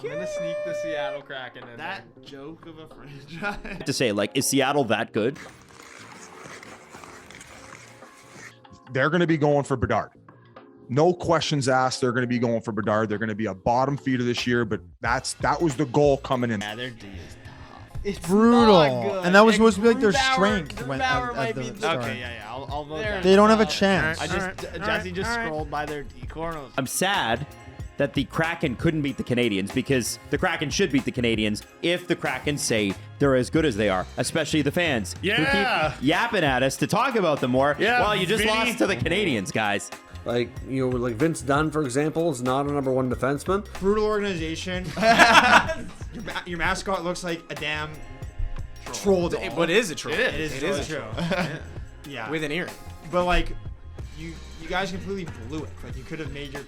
I'm gonna sneak the Seattle Kraken in. That joke of a franchise. To say, like, is Seattle that good? They're going to be going for Bedard. No questions asked. They're going to be going for Bedard. They're going to be a bottom feeder this year, but that was the goal coming in. Yeah, their D is tough. It's brutal. not good. And that was supposed to be like their Grubauer- strength when Grubauer at might the be start. Okay, yeah. I'll vote that. They don't have a chance. Jesse just scrolled by their D corners. I'm sad that the Kraken couldn't beat the Canadians, because the Kraken should beat the Canadians if the Kraken say they're as good as they are, especially the fans who keep yapping at us to talk about them more. Yeah, well, you just Vinny. lost to the Canadians, guys. Like, you know, like Vince Dunn, for example, is not a number one defenseman. Brutal organization. Your mascot looks like a damn troll doll. But it is a troll. It is a troll. Yeah. With an ear. But like, you guys completely blew it. Like, you could have made your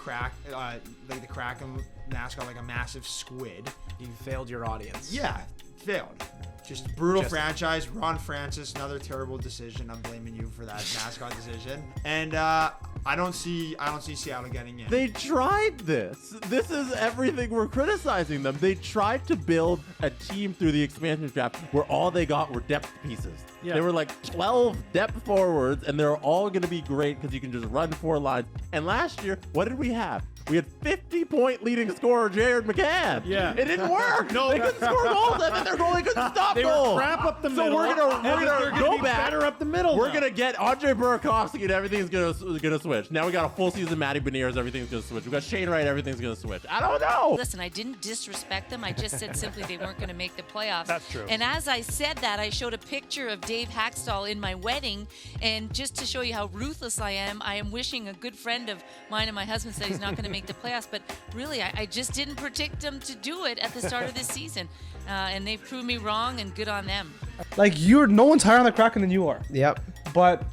like the Kraken mascot like a massive squid. You failed your audience. Yeah, failed. Just brutal franchise. Ron Francis, another terrible decision. I'm blaming you for that mascot decision. And I don't see Seattle getting in. They tried this. This is everything we're criticizing them. They tried to build a team through the expansion draft where all they got were depth pieces. Yeah. They were like 12 depth forwards, and they're all going to be great because you can just run 4 lines. And last year, what did we have? We had 50-point leading scorer Jared McCann. Yeah. It didn't work. No. They couldn't score goals, and then their goalie couldn't stop They goals. were crap up the So middle. we're gonna go be back. better up the middle. We're now. gonna get Andre Burakovsky, and everything's gonna switch. Now we got a full season Matty Beniers, everything's gonna switch. We got Shane Wright, everything's gonna switch. I don't know. Listen, I didn't disrespect them. I just said simply they weren't going to make the playoffs. That's true. And as I said that, I showed a picture of Dave Hackstall in my wedding. And just to show you how ruthless I am wishing a good friend of mine and my husband said he's not going to make the playoffs. But really, I just didn't predict them to do it at the start of this season. And they've proved me wrong, and good on them. Like, no one's higher on the Kraken than you are. Yep. But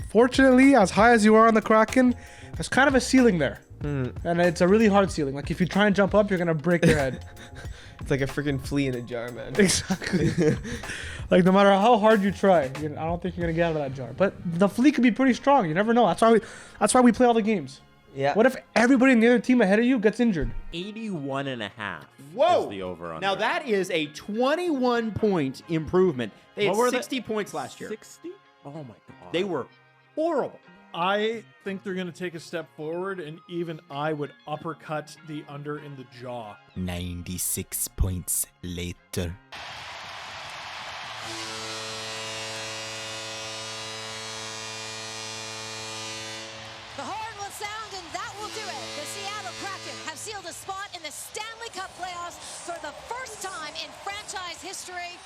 fortunately, as high as you are on the Kraken, there's kind of a ceiling there. And it's a really hard ceiling. Like, if you try and jump up, you're going to break your head. It's like a freaking flea in a jar, man. Exactly. Like, no matter how hard you try, I don't think you're going to get out of that jar. But the flea could be pretty strong. You never know. That's why we play all the games. Yeah. What if everybody in the other team ahead of you gets injured? 81.5 Whoa. is the over-under. Now that is a 21-point improvement. They had 60 points last year. 60? Oh my God. They were horrible. I think they're going to take a step forward, and even I would uppercut the under in the jaw. 96 points later. The horn will sound, and that will do it. The Seattle Kraken have sealed a spot in the Stanley Cup Playoffs for the first time in franchise history.